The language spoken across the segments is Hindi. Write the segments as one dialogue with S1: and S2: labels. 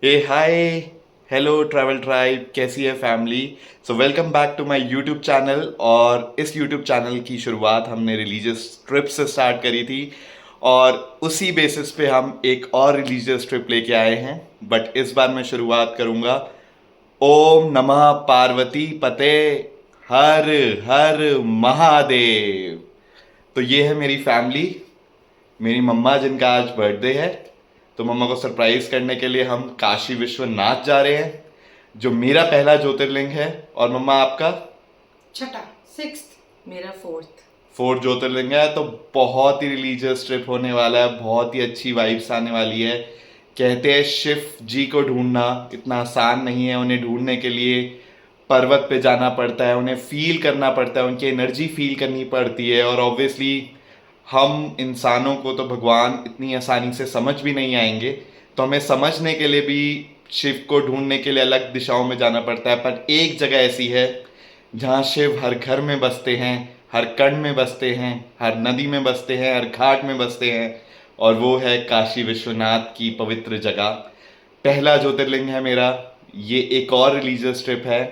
S1: हे हाय, हेलो ट्रैवल ट्राइब, कैसी है फैमिली। So welcome back to my YouTube channel. और इस यूट्यूब चैनल की शुरुआत हमने रिलीजियस ट्रिप से स्टार्ट करी थी और उसी बेसिस पे हम एक और रिलीजियस ट्रिप लेके आए हैं। बट इस बार मैं शुरुआत करूँगा ओम नमः पार्वती पते, हर हर महादेव। तो ये है मेरी फैमिली, मेरी मम्मा जिनका आज बर्थडे है। तो मम्मा को सरप्राइज करने के लिए हम काशी विश्वनाथ जा रहे हैं, जो मेरा पहला ज्योतिर्लिंग है। और मम्मा आपका
S2: छठा, सिक्स्थ, मेरा फोर्थ।
S1: फोर्थ ज्योतिर्लिंग है। तो बहुत ही रिलीजियस ट्रिप होने वाला है, बहुत ही अच्छी वाइब्स आने वाली है। कहते हैं शिव जी को ढूंढना इतना आसान नहीं है, उन्हें ढूंढने के लिए पर्वत पे जाना पड़ता है, उन्हें फील करना पड़ता है, उनकी एनर्जी फील करनी पड़ती है। और ऑब्वियसली हम इंसानों को तो भगवान इतनी आसानी से समझ भी नहीं आएंगे, तो हमें समझने के लिए भी शिव को ढूंढने के लिए अलग दिशाओं में जाना पड़ता है। पर एक जगह ऐसी है जहाँ शिव हर घर में बसते हैं, हर कण में बसते हैं, हर नदी में बसते हैं, हर घाट में बसते हैं। और वो है काशी विश्वनाथ की पवित्र जगह। पहला ज्योतिर्लिंग है मेरा। ये एक और रिलीजियस ट्रिप है।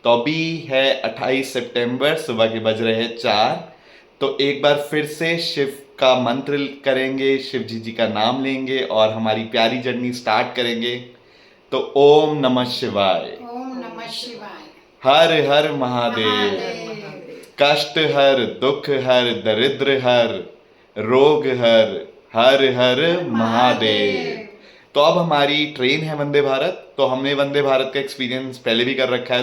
S1: तो अभी है 28 सितंबर, सुबह के बज रहे हैं 4। तो एक बार फिर से शिव का मंत्र करेंगे, शिव जी का नाम लेंगे और हमारी प्यारी जर्नी स्टार्ट करेंगे। तो ओम नमः शिवाय,
S2: ओम नमः शिवाय।
S1: हर हर महादेव,
S2: महादेव।
S1: कष्ट हर, दुख हर, दरिद्र हर, रोग हर, हर हर महादेव। तो अब हमारी ट्रेन है वंदे भारत। तो हमने वंदे भारत का एक्सपीरियंस पहले भी कर रखा है,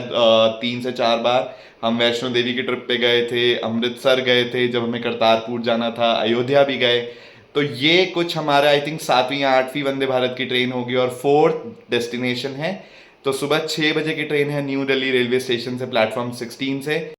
S1: 3 से 4 बार। हम वैष्णो देवी की ट्रिप पे गए थे, अमृतसर गए थे, जब हमें करतारपुर जाना था, अयोध्या भी गए। तो ये कुछ हमारा आई थिंक 7वीं या 8वीं वंदे भारत की ट्रेन होगी और फोर्थ डेस्टिनेशन है। तो सुबह 6 बजे की ट्रेन है न्यू दिल्ली रेलवे स्टेशन से, प्लेटफॉर्म 16 से।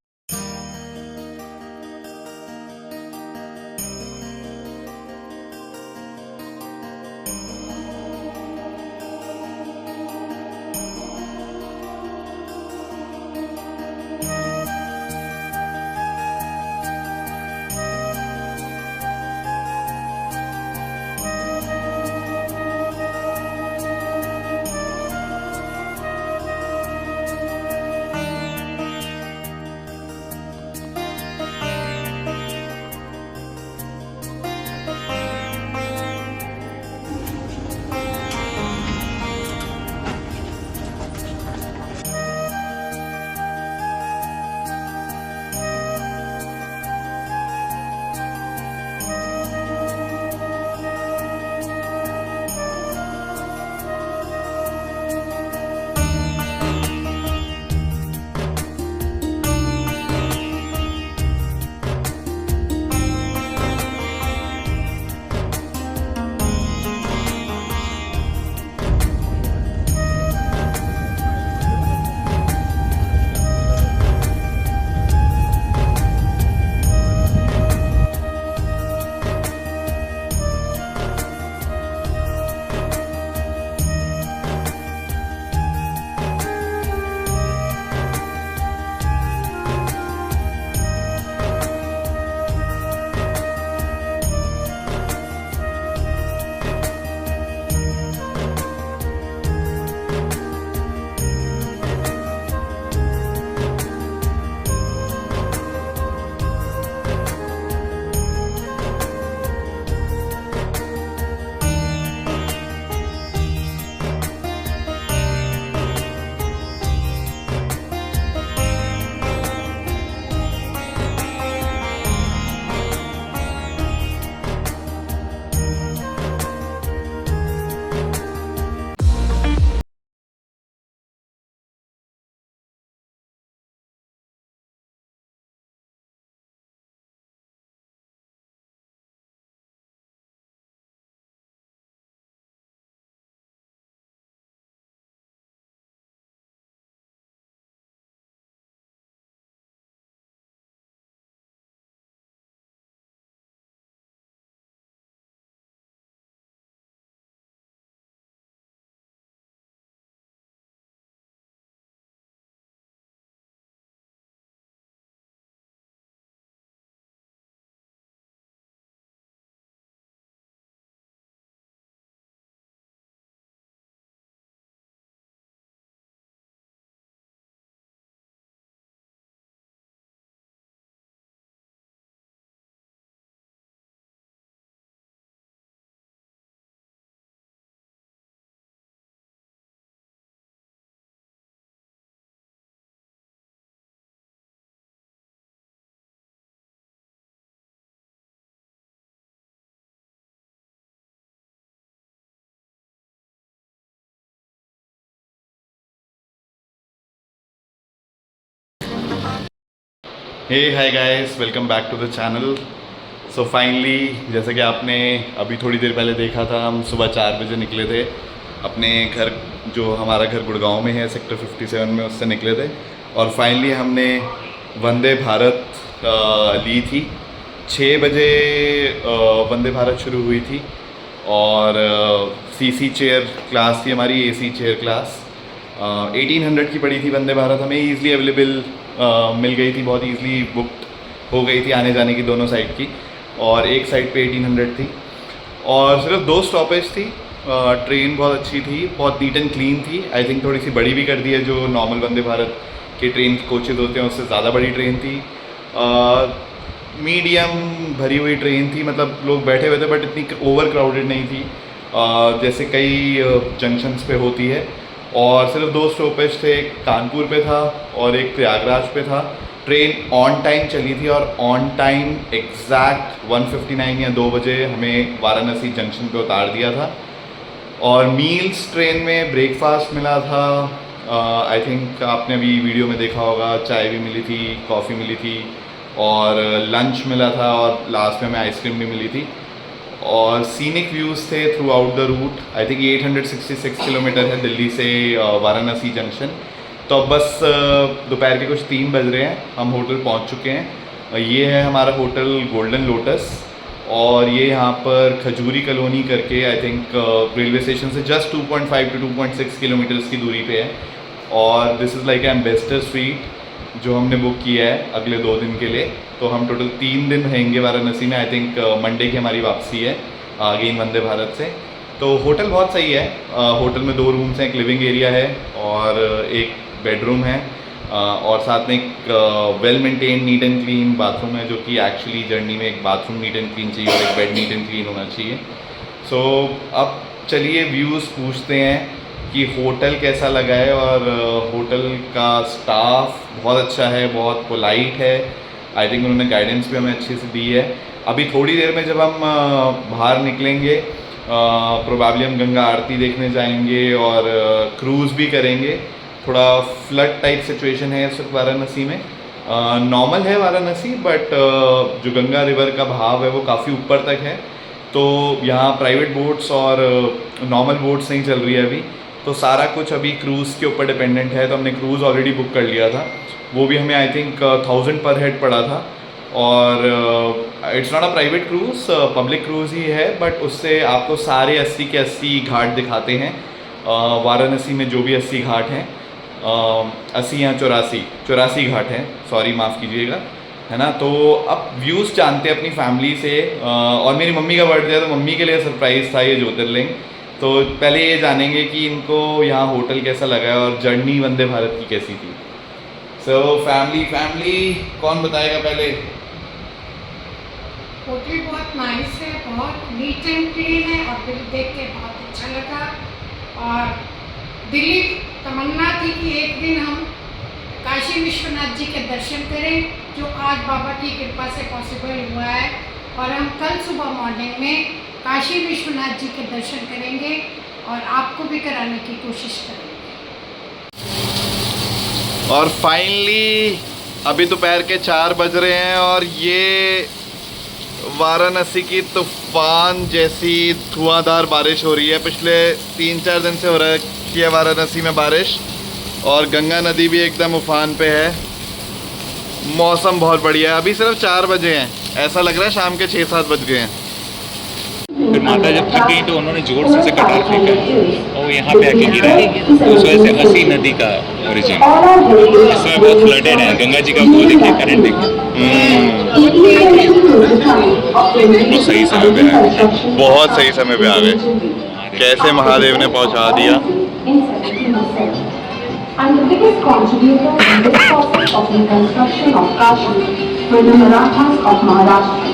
S1: Hey hi guys, welcome back to the channel. So finally, जैसे कि आपने अभी थोड़ी देर पहले देखा था, हम सुबह 4 बजे निकले थे अपने घर, जो हमारा घर गुड़गांव में है, सेक्टर 57 में, उससे निकले थे। और फाइनली हमने वंदे भारत ली थी। 6 बजे वंदे भारत शुरू हुई थी और सीसी चेयर क्लास थी हमारी, एसी चेयर क्लास। 1800 की पड़ी थी वंदे भारत, हमें ईज़िली अवेलेबल मिल गई थी, बहुत ईज़िली बुकड हो गई थी आने जाने की दोनों साइड की। और एक साइड पे 1800 थी और सिर्फ 2 स्टॉपेज थी। ट्रेन बहुत अच्छी थी, बहुत नीट एंड क्लीन थी। आई थिंक थोड़ी सी बड़ी भी कर दी है, जो नॉर्मल वंदे भारत के ट्रेन कोचेज़ होते हैं उससे ज़्यादा बड़ी ट्रेन थी। मीडियम भरी हुई ट्रेन थी, मतलब लोग बैठे हुए थे, बट इतनी ओवर क्राउडेड नहीं थी जैसे कई जंक्शंस पे होती है। और सिर्फ 2 स्टॉपेज थे, एक कानपुर पे था और एक प्रयागराज पे था। ट्रेन ऑन टाइम चली थी और ऑन टाइम एग्जैक्ट 1:59 या 2 बजे हमें वाराणसी जंक्शन पे उतार दिया था। और मील्स ट्रेन में ब्रेकफास्ट मिला था, आई थिंक आपने अभी वीडियो में देखा होगा, चाय भी मिली थी, कॉफ़ी मिली थी और लंच मिला था और लास्ट में हमें आइसक्रीम भी मिली थी। और सीनिक व्यूज़ थे throughout the route. I think 866 kilometre है दिल्ली से वाराणसी जंक्शन। तो अब बस दोपहर के कुछ 3 बज रहे हैं, हम होटल पहुंच चुके हैं। ये है हमारा होटल गोल्डन लोटस और ये यहाँ पर खजूरी कॉलोनी करके, आई थिंक रेलवे स्टेशन से जस्ट 2.5 to 2.6 किलोमीटर्स की दूरी पे है। और this is like ambassador sweet जो हमने बुक किया है अगले 2 दिन के लिए। तो हम टोटल 3 दिन रहेंगे वाराणसी में। आई थिंक मंडे की हमारी वापसी है अगेन वंदे भारत से। तो होटल बहुत सही है। होटल में 2 रूम्स हैं, एक लिविंग एरिया है और एक बेडरूम है और साथ में एक well maintain neat and clean bathroom है, जो कि एक्चुअली जर्नी में एक बाथरूम नीट एंड क्लीन चाहिए और एक बेड नीट एंड क्लीन होना चाहिए। सो अब चलिए व्यूज़ पूछते हैं कि होटल कैसा लगा है। और होटल का स्टाफ बहुत अच्छा है, बहुत पोलाइट है। आई थिंक उन्होंने गाइडेंस भी हमें अच्छे से दी है। अभी थोड़ी देर में जब हम बाहर निकलेंगे, प्रोबेबली हम गंगा आरती देखने जाएंगे और क्रूज़ भी करेंगे। थोड़ा फ्लड टाइप सिचुएशन है इस वक्त वाराणसी में। नॉर्मल है वाराणसी, बट जो गंगा रिवर का बहाव है वो काफ़ी ऊपर तक है। तो यहाँ प्राइवेट बोट्स और नॉर्मल बोट्स नहीं चल रही है अभी, तो सारा कुछ अभी क्रूज़ के ऊपर डिपेंडेंट है। तो हमने क्रूज़ ऑलरेडी बुक कर लिया था, वो भी हमें आई थिंक 1000 पर हेड पड़ा था। और it's not a private cruise, public cruise ही है, बट उससे आपको सारे 80 के 80 घाट दिखाते हैं। वाराणसी में जो भी 80 घाट हैं, 80 या 84 घाट हैं, सॉरी माफ़ कीजिएगा, है ना। तो अब व्यूज़ जानते हैं अपनी फैमिली से। और मेरी मम्मी का बर्थडे है, तो मम्मी के लिए सरप्राइज़ था ये ज्योतिर्लिंग। तो पहले ये जानेंगे कि इनको यहाँ होटल कैसा लगा है और जर्नी वंदे भारत की कैसी थी। सो फैमिली कौन बताएगा पहले?
S2: होटल बहुत नाइस है, बहुत नीट एंड क्लीन है और दिल देख के बहुत अच्छा लगा। और दिल्ली तमन्ना थी कि एक दिन हम काशी विश्वनाथ जी के दर्शन करें, जो आज बाबा की कृपा से पॉसिबल हुआ है। और हम कल सुबह मॉर्निंग में काशी विश्वनाथ जी के दर्शन करेंगे और आपको भी कराने की कोशिश करेंगे।
S1: और फाइनली अभी दोपहर के 4 बज रहे हैं और ये वाराणसी की तूफान जैसी धुआंधार बारिश हो रही है। पिछले 3-4 दिन से हो रही है वाराणसी में बारिश और गंगा नदी भी एकदम उफान पे है। मौसम बहुत बढ़िया है। अभी सिर्फ 4 बजे हैं, ऐसा लग रहा है शाम के 6-7 बज गए हैं।
S3: फिर माता जब थक गई तो उन्होंने जोर से कटार फेंका और यहाँ पे आके गिरा। तो उस वजह से हसी नदी का ओरिजिन इस समय बहुत फ्लडेड है। गंगा जी का वो देखिए, करंट देखिए, बहुत सही समय पे आए,
S1: बहुत सही समय पे आ गए। कैसे महादेव ने पहुंचा दिया।
S4: And the biggest contributor in this process of reconstruction of Kashi were the Marathas of Maharashtra.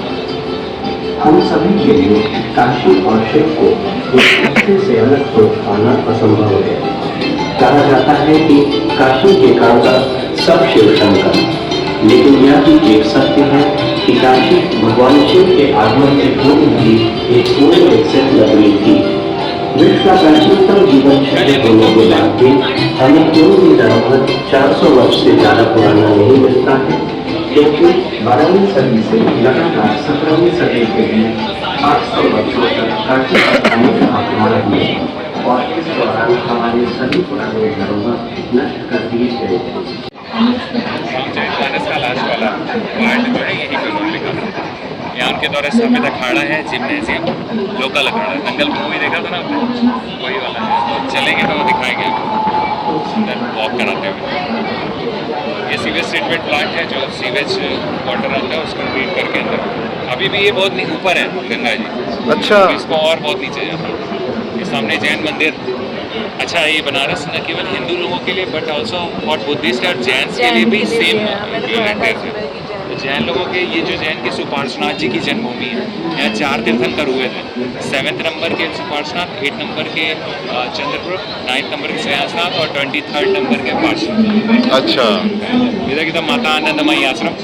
S5: हम सभी के लिए काशी और शिव को एक दूसरे से अलग सोच पाना असंभव है। कहा जाता है कि काशी के कांता सब शिव शंकर, लेकिन यह भी एक सत्य है कि काशी भगवान शिव के आगमन से पूर्व भी एक पूर्ण विकसित नगरी थी। विश्व का प्राचीनतम जीवन शैली होने के बाद भी हमें कोई भी धरोहर 400 वर्ष से ज्यादा पुराना नहीं मिलता है। क्योंकि 12वीं सदी से लगातार 17वीं सदी के बीच 800 वर्षों तक काशी पर अनेक आक्रमण हुए और इस दौरान हमारे सभी पुराने धरोहर नष्ट कर दिए गए थे।
S3: जयमानस का लास्ट वाला पार्ट जो है यही पे उन्होंने लिखा था। यहाँ उनके द्वारा स्थापित अखाड़ा है, जिम्नेजियम, लोकल अखाड़ा। दंगल मूवी देखा था ना आपने, वही वाला है। चलेंगे तो वो दिखाएंगे आपको, अंदर वॉक कराते हुए। ये सीवेज ट्रीटमेंट प्लांट है, जो सीवेज वाटर आता है उसको ट्रीट करके अंदर। अभी भी ये बहुत ऊपर है गंगा जी।
S1: अच्छा।
S3: तो इसको और बहुत नीचे जाना है। ये सामने जैन मंदिर। अच्छा, ये बनारस न केवल हिंदू लोगों के लिए बट ऑल्सो फॉर बुद्धिस्ट और जैन के लिए भी सेम इम्प्लीमेंटेड है। तो जैन लोगों के ये जो जैन के सुपार्श्वनाथ जी की जन्मभूमि है, यहाँ 4 तीर्थंकर हुए थे। 7th नंबर के सुपार्श्वनाथ, 8 नंबर के चंद्रपुर, 9th नंबर के श्रेयांसनाथ और 23rd नंबर के पार्श्वनाथ।
S1: अच्छा।
S3: इधर की तो माता आनंदमयी आश्रम।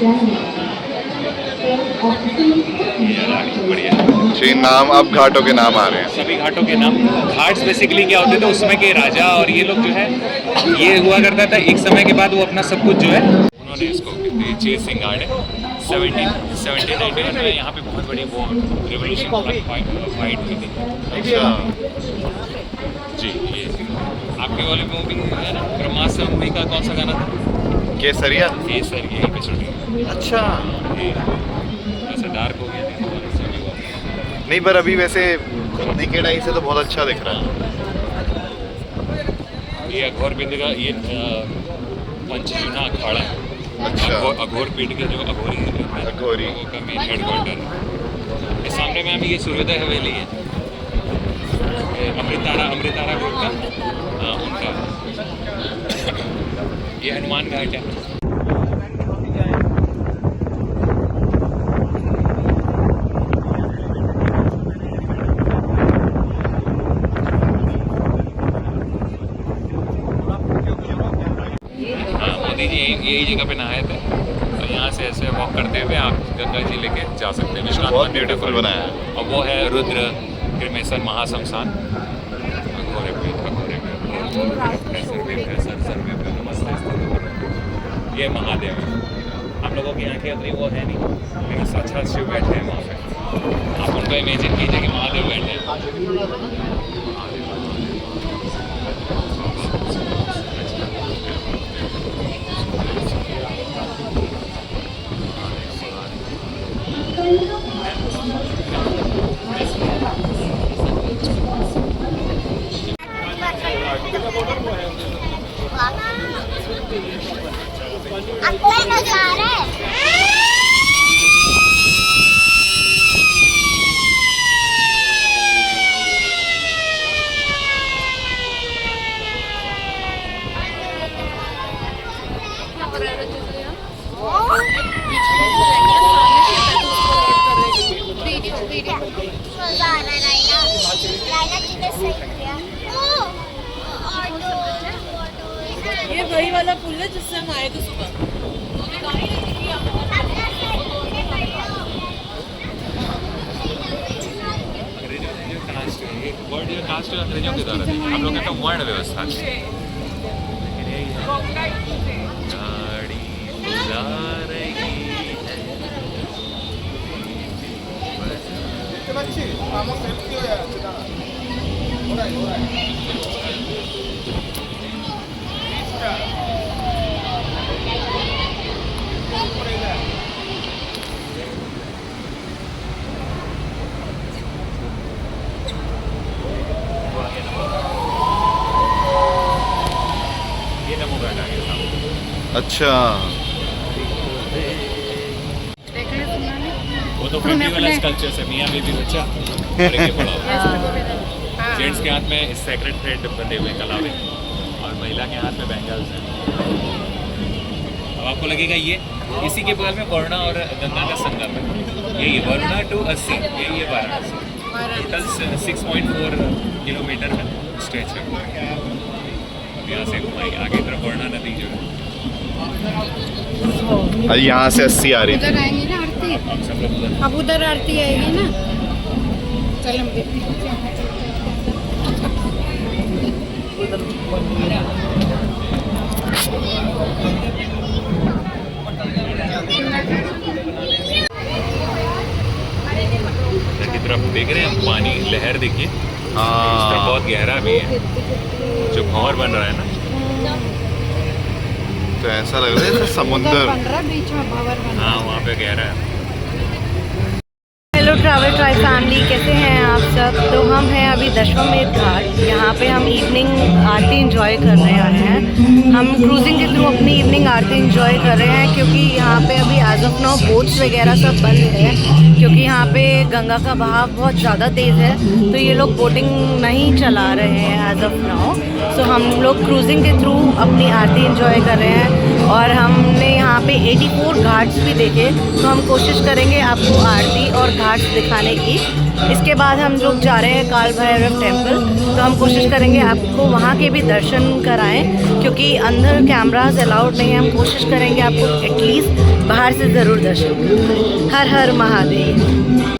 S3: बढ़िया।
S1: जी, नाम अब घाटों के नाम आ रहे हैं।
S3: सभी घाटों के नाम। घाट्स बेसिकली क्या होते थे उसमें के राजा और ये लोग जो है, ये हुआ करता था एक समय के बाद वो अपना सब कुछ जो है उन्होंने इसको चेज सिंह गार्डन 1791 में यहाँ पे बहुत बड़ी वो रेवोल्यूशन फाइट हुई थी।
S1: अच्छा
S3: जी। ये आपके वाले मूवी है ना, ब्रह्मास्त्र मूवी का कौन सा गाना था?
S1: केसरिया।
S3: केसर, यहीं पे शूटिंग।
S1: अच्छा।
S3: वैसे डार्क हो गया
S1: नहीं, पर अभी वैसे नेकेड आई से तो बहुत अच्छा दिख रहा है।
S3: ये अघोर पिंड का ये पंचचूना अखाड़ा है।
S1: अच्छा।
S3: अघोर पिंड के जो अघोरी का मेन हेडक्वार्टर है। इस सामने में अभी ये सूर्योदय हवेली है, अमृतारा रोड का उनका। ये हनुमान घाट है। मोदी जी यही जगह पे नहाए थे, तो यहाँ से ऐसे वॉक करते हुए आप गंगा जी लेके जा सकते हैं। विश्राम
S1: बहुत ब्यूटीफुल बनाया है।
S3: और वो है रुद्र क्रिमेशन महाशमशान। ये महादेव है। हम लोगों की आंखें उतनी वो है नहीं, लेकिन साक्षात शिव बैठे हैं वहाँ पे। आप उनको इमेजिन कीजिए कि महादेव बैठे हैं।
S6: ये वही वाला पुल है जिससे हम आए थे सुबह।
S3: कास्ट अंग्रेजों के द्वारा थी। हम लोग का तो वर्ण व्यवस्था थी। गाड़ी जा रही ये नमो घाट आ गया।
S1: अच्छा।
S3: वो तो फैमिली वाला स्कल्पचर है, मियाँ बीवी बच्चा लेके पड़ा हुआ। जेंट्स के हाथ में सेक्रेट थ्रेड बंधे हुए कलावे और महिला के हाथ में बैंगल्स हैं। अब आपको लगेगा ये इसी के बगल में वरुणा और गंगा का संगम है। यही वरुणा टू 80, यही है वाराणसी। टोटल 6.4 किलोमीटर का स्ट्रेच है। यहाँ से घुमाएंगे आगे तरफ वरुणा नदी जो है।
S1: और यहाँ से 80 आ रही थी।
S2: उधर आएंगी ना आरती,
S3: हम सब लोग उधर
S2: अब उधर आरती आएगी ना। चल हम देखते हैं।
S3: तरफ देख रहे हैं पानी लहर देखिए, इस तरफ
S1: हाँ
S3: बहुत गहरा भी है, जो भंवर बन रहा है ना।
S1: तो ऐसा लग रहा है जैसे समुंदर।
S2: बीच में भंवर बन
S3: हाँ वहाँ पे गहरा है।
S6: हेलो ट्रैवल ट्राइब फैमिली, कैसे हैं आप सब। तो हम हैं अभी दशवमेध घाट, यहाँ पे हम इवनिंग आरती एंजॉय करने आए हैं। हम क्रूजिंग के थ्रू अपनी इवनिंग आरती एंजॉय कर रहे हैं, क्योंकि यहाँ पे अभी एज ऑफ नाउ बोट्स वगैरह सब बंद है, क्योंकि यहाँ पे गंगा का बहाव बहुत ज़्यादा तेज़ है, तो ये लोग बोटिंग नहीं चला रहे हैं एज ऑफ नाउ। सो हम लोग क्रूजिंग के थ्रू अपनी आरती एंजॉय कर रहे हैं, और हमने यहाँ पे 84 घाट्स भी देखे, तो हम कोशिश करेंगे आपको आरती और घाट्स दिखाने की। इसके बाद हम लोग जा रहे हैं काल भैरव टेम्पल, तो हम कोशिश करेंगे आपको वहाँ के भी दर्शन कराएं, क्योंकि अंदर कैमरास अलाउड नहीं है। हम कोशिश करेंगे आपको एटलीस्ट बाहर से ज़रूर दर्शन कराएं। हर हर महादेव।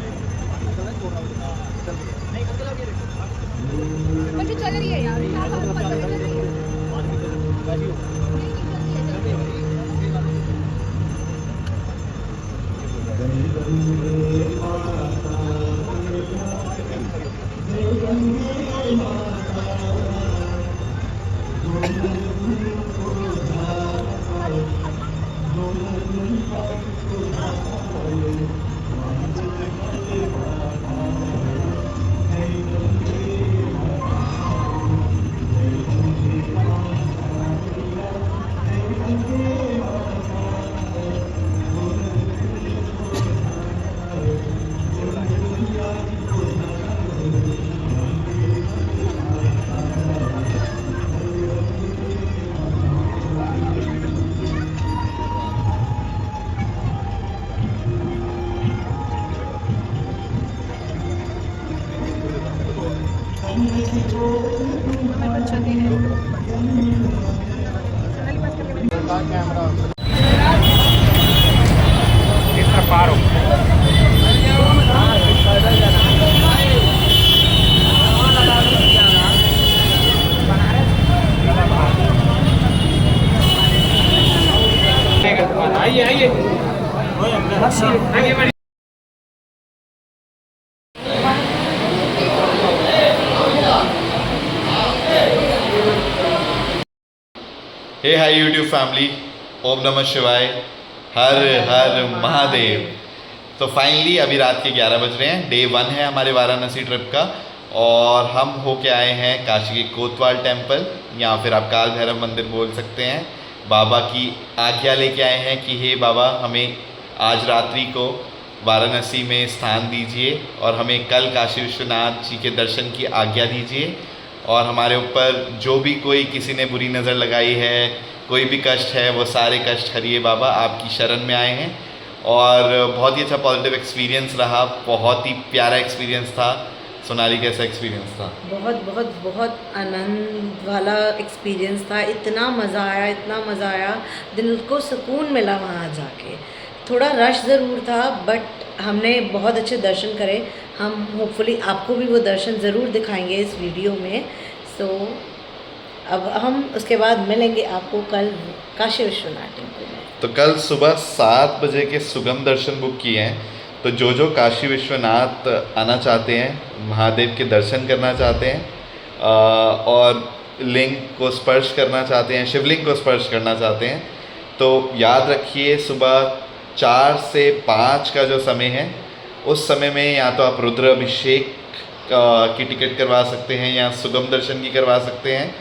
S1: हे हाय यूट्यूब फैमिली, ओम नमः शिवाय, हर हर महादेव। तो फाइनली अभी रात के 11 बज रहे हैं। डे 1 है हमारे वाराणसी ट्रिप का, और हम होके आए हैं काशी के कोतवाल टेम्पल, या फिर आप काल भैरव मंदिर बोल सकते हैं। बाबा की आज्ञा लेके आए हैं कि हे बाबा, हमें आज रात्रि को वाराणसी में स्थान दीजिए और हमें कल काशी विश्वनाथ जी के दर्शन की आज्ञा दीजिए, और हमारे ऊपर जो भी कोई किसी ने बुरी नज़र लगाई है, कोई भी कष्ट है, वो सारे कष्ट हरिए बाबा, आपकी शरण में आए हैं। और बहुत ही अच्छा पॉजिटिव एक्सपीरियंस रहा, बहुत ही प्यारा एक्सपीरियंस था। सोनाली, कैसा एक्सपीरियंस था?
S6: बहुत बहुत बहुत आनंद वाला एक्सपीरियंस था। इतना मज़ा आया, इतना मज़ा आया, दिल को सुकून मिला वहाँ जाके। थोड़ा रश ज़रूर था, बट हमने बहुत अच्छे दर्शन करे। हम होपफुली आपको भी वो दर्शन ज़रूर दिखाएंगे इस वीडियो में। सो अब हम उसके बाद मिलेंगे आपको कल काशी विश्वनाथ टेम्पल में।
S1: तो कल सुबह 7 बजे के सुगम दर्शन बुक किए हैं, तो जो काशी विश्वनाथ आना चाहते हैं, महादेव के दर्शन करना चाहते हैं और लिंग को स्पर्श करना चाहते हैं, शिवलिंग को स्पर्श करना चाहते हैं, तो याद रखिए सुबह 4 से 5 का जो समय है, उस समय में या तो आप रुद्र अभिषेक की टिकट करवा सकते हैं, या सुगम दर्शन की करवा सकते हैं,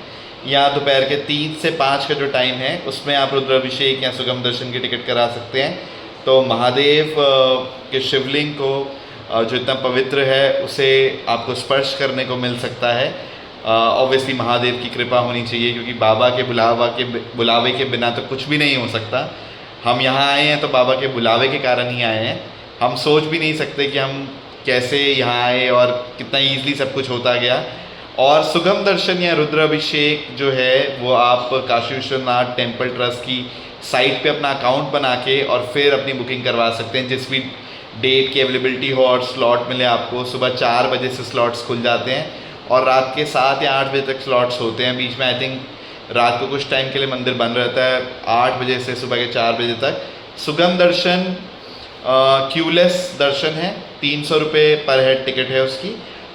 S1: या दोपहर के 3 से 5 का जो टाइम है उसमें आप रुद्र अभिषेक या सुगम दर्शन की टिकट करा सकते हैं। तो महादेव के शिवलिंग को जो इतना पवित्र है, उसे आपको स्पर्श करने को मिल सकता है। ऑब्वियसली महादेव की कृपा होनी चाहिए, क्योंकि बाबा के बुलावे के बिना तो कुछ भी नहीं हो सकता। हम यहाँ आए हैं तो बाबा के बुलावे के कारण ही आए हैं। हम सोच भी नहीं सकते कि हम कैसे यहाँ आए और कितना ईज़िली सब कुछ होता गया। और सुगम दर्शन या रुद्र अभिषेक जो है वो आप काशी विश्वनाथ टेम्पल ट्रस्ट की साइट पे अपना अकाउंट बना के और फिर अपनी बुकिंग करवा सकते हैं, जिस भी डेट की अवेलेबिलिटी हो और स्लॉट मिले आपको। सुबह 4 बजे से स्लॉट्स खुल जाते हैं और रात के 7 या 8 बजे तक स्लॉट्स होते हैं। बीच में आई थिंक रात को कुछ टाइम के लिए मंदिर बंद रहता है, 8 बजे से सुबह के 4 बजे तक। सुगम दर्शन क्यूलेस दर्शन है, 300 रुपये पर हेड टिकट है उसकी,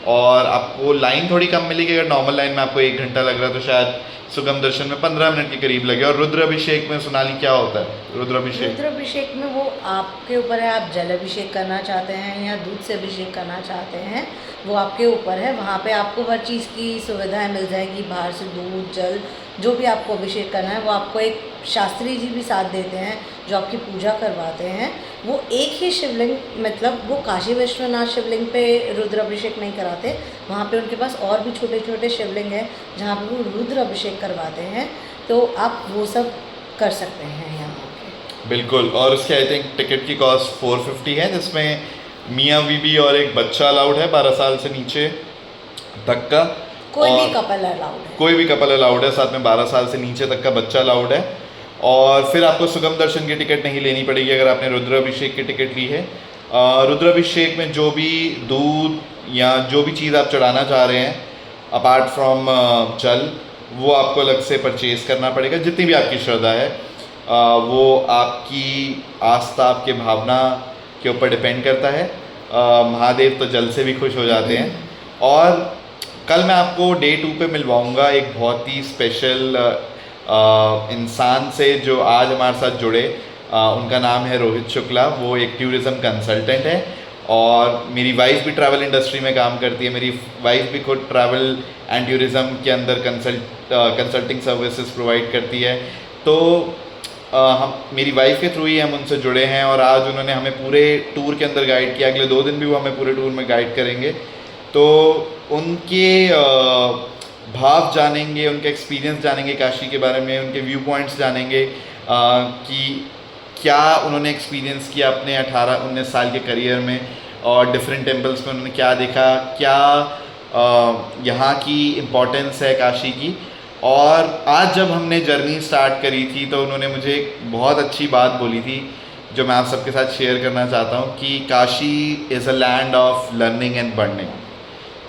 S1: और आपको लाइन थोड़ी कम मिलेगी। अगर नॉर्मल लाइन में आपको 1 घंटा लग रहा है तो शायद सुगम दर्शन में 15 मिनट के करीब लगे। और रुद्राभिषेक में सोनाली क्या होता है?
S6: रुद्राभिषेक में वो आपके ऊपर है, आप जल अभिषेक करना चाहते हैं या दूध से अभिषेक करना चाहते हैं, वो आपके ऊपर है। वहाँ पे आपको हर चीज़ की सुविधाएं मिल जाएगी, बाहर से दूध जल जो भी आपको अभिषेक करना है वो आपको एक शास्त्री जी भी साथ देते हैं जो आपकी पूजा करवाते हैं। वो एक ही शिवलिंग, मतलब वो काशी विश्वनाथ शिवलिंग पे रुद्राभिषेक नहीं कराते, वहाँ पे उनके पास और भी छोटे छोटे शिवलिंग हैं जहाँ पे वो रुद्राभिषेक करवाते हैं, तो आप वो सब कर सकते हैं यहाँ पे।
S1: बिल्कुल। और उसकी आई थिंक टिकट की कॉस्ट 450 है, जिसमें मियाँ बीबी और एक बच्चा अलाउड है 12 साल से नीचे तक का।
S6: कोई भी कपल अलाउड है,
S1: कोई भी कपल अलाउड है, साथ में 12 साल से नीचे तक का बच्चा अलाउड है। और फिर आपको सुगम दर्शन की टिकट नहीं लेनी पड़ेगी अगर आपने रुद्राभिषेक की टिकट ली है। रुद्राभिषेक में जो भी दूध या जो भी चीज़ आप चढ़ाना चाह रहे हैं अपार्ट फ्रॉम जल, वो आपको अलग से परचेज़ करना पड़ेगा। जितनी भी आपकी श्रद्धा है वो आपकी आस्था, आपकी भावना के ऊपर डिपेंड करता है। महादेव तो जल से भी खुश हो जाते हैं। और कल मैं आपको डे 2 पे मिलवाऊंगा एक बहुत ही स्पेशल इंसान से जो आज हमारे साथ जुड़े। उनका नाम है रोहित शुक्ला। वो एक टूरिज़्म कंसल्टेंट है और मेरी वाइफ भी ट्रैवल इंडस्ट्री में काम करती है। मेरी वाइफ भी खुद ट्रैवल एंड टूरिज़्म के अंदर कंसल्टिंग सर्विसेज प्रोवाइड करती है। तो हम मेरी वाइफ के थ्रू ही हम उनसे जुड़े हैं और आज उन्होंने हमें पूरे टूर के अंदर गाइड किया। अगले 2 दिन भी वो हमें पूरे टूर में गाइड करेंगे। तो उनके भाव जानेंगे, उनके एक्सपीरियंस जानेंगे काशी के बारे में, उनके व्यू पॉइंट्स जानेंगे कि क्या उन्होंने एक्सपीरियंस किया अपने 18-19 साल के करियर में और डिफरेंट टेम्पल्स में उन्होंने क्या देखा, क्या यहाँ की इम्पोर्टेंस है काशी की। और आज जब हमने जर्नी स्टार्ट करी थी तो उन्होंने मुझे एक बहुत अच्छी बात बोली थी जो मैं आप सबके साथ शेयर करना चाहता हूँ कि Kashi is a land of learning and burning.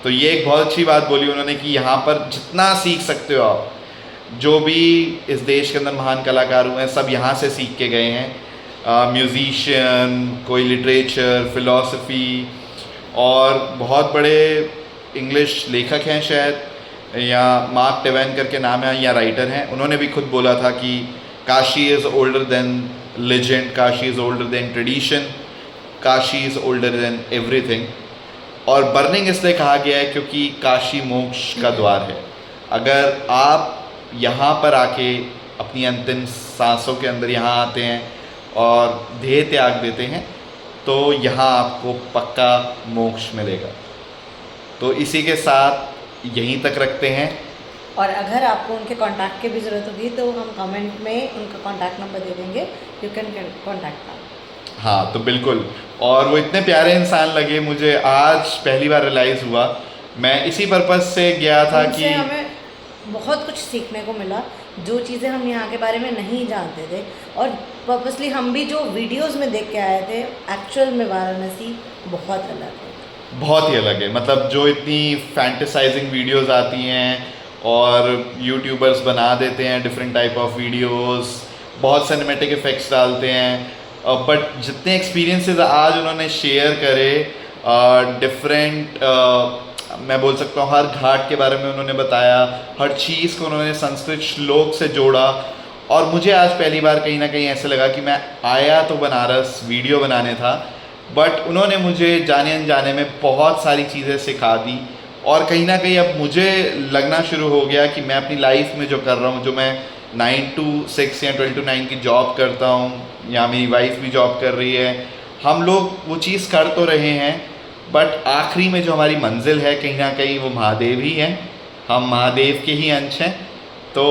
S1: तो ये एक बहुत अच्छी बात बोली उन्होंने कि यहाँ पर जितना सीख सकते हो आप, जो भी इस देश के अंदर महान कलाकार हुए हैं सब यहाँ से सीख के गए हैं। म्यूज़िशियन, कोई लिटरेचर, फ़िलासफ़ी, और बहुत बड़े इंग्लिश लेखक हैं शायद, या मार्क ट्वेन करके नाम है, या राइटर हैं। उन्होंने भी खुद बोला था कि Kashi is older than legend, Kashi is older than tradition, Kashi is older than everything. और बर्निंग इसलिए कहा गया है क्योंकि काशी मोक्ष का द्वार है। अगर आप यहाँ पर आके अपनी अंतिम सांसों के अंदर यहाँ आते हैं और देह त्याग देते हैं तो यहाँ आपको पक्का मोक्ष मिलेगा। तो इसी के साथ यहीं तक रखते हैं।
S6: और अगर आपको उनके कांटेक्ट की भी ज़रूरत होगी तो हम कमेंट में उनका कांटेक्ट नंबर दे देंगे, यू कैन कांटेक्ट them।
S1: हाँ, तो बिल्कुल। और वो इतने प्यारे इंसान लगे, मुझे आज पहली बार रियलाइज़ हुआ। मैं इसी पर्पज़ से गया था कि
S6: हमें बहुत कुछ सीखने को मिला, जो चीज़ें हम यहाँ के बारे में नहीं जानते थे। और पर्पसली हम भी जो वीडियोस में देख के आए थे, एक्चुअल में वाराणसी बहुत अलग है,
S1: बहुत ही अलग है। मतलब जो इतनी फैंटेसाइजिंग वीडियोस आती हैं और यूट्यूबर्स बना देते हैं डिफरेंट टाइप ऑफ वीडियोस, बहुत सिनेमैटिक इफ़ेक्ट्स डालते हैं, बट जितने एक्सपीरियंसेस आज उन्होंने शेयर करे, डिफरेंट मैं बोल सकता हूँ हर घाट के बारे में उन्होंने बताया, हर चीज़ को उन्होंने संस्कृत श्लोक से जोड़ा। और मुझे आज पहली बार कहीं ना कहीं ऐसे लगा कि मैं आया तो बनारस वीडियो बनाने था, बट उन्होंने मुझे जाने अनजाने में बहुत सारी चीज़ें सिखा दी। और कहीं ना कहीं अब मुझे लगना शुरू हो गया कि मैं अपनी लाइफ में जो कर रहा हूँ, जो मैं 9 to 6 या 12 to 9 की जॉब करता हूँ, या मेरी वाइफ भी जॉब कर रही है, हम लोग वो चीज़ कर तो रहे हैं, बट आखिरी में जो हमारी मंजिल है कहीं ना कहीं वो महादेव ही हैं। हम महादेव के ही अंश हैं। तो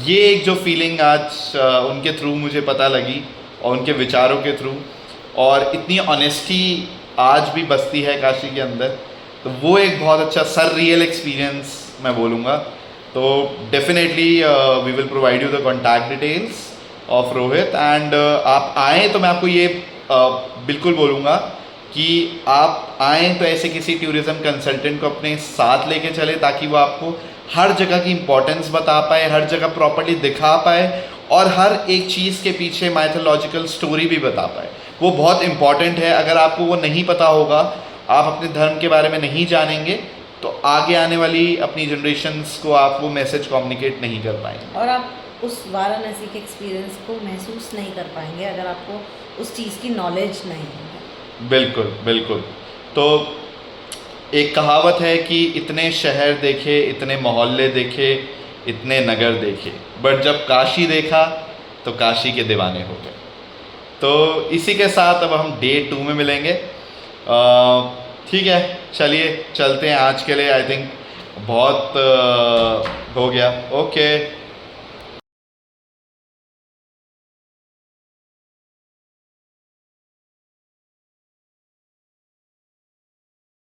S1: ये एक जो फीलिंग आज उनके थ्रू मुझे पता लगी और उनके विचारों के थ्रू, और इतनी ऑनेस्टी आज भी बसती है काशी के अंदर, तो वो एक बहुत अच्छा सर रियल एक्सपीरियंस मैं बोलूँगा। तो definitely we will provide you the contact details of Rohit, and आप आएँ तो मैं आपको ये बिल्कुल बोलूँगा कि आप आएँ तो ऐसे किसी टूरिज़्म कंसल्टेंट को अपने साथ लेके चले, ताकि वो आपको हर जगह की इम्पोर्टेंस बता पाए, हर जगह प्रॉपर्ली दिखा पाए और हर एक चीज़ के पीछे माइथोलॉजिकल स्टोरी भी बता पाए। वो बहुत इम्पॉर्टेंट है। अगर आपको वो नहीं पता होगा, आप अपने धर्म के बारे में नहीं जानेंगे, तो आगे आने वाली अपनी जनरेशन्स को आप वो मैसेज कम्युनिकेट नहीं कर पाएंगे
S6: और आप उस वाराणसी के एक्सपीरियंस को महसूस नहीं कर पाएंगे अगर आपको उस चीज़ की नॉलेज नहीं है।
S1: बिल्कुल बिल्कुल। तो एक कहावत है कि इतने शहर देखे, इतने मोहल्ले देखे, इतने नगर देखे, बट जब काशी देखा तो काशी के दीवाने हो गए। तो इसी के साथ अब हम डे 2 में मिलेंगे। ठीक है, चलिए चलते हैं। आज के लिए आई थिंक बहुत हो गया। ओके।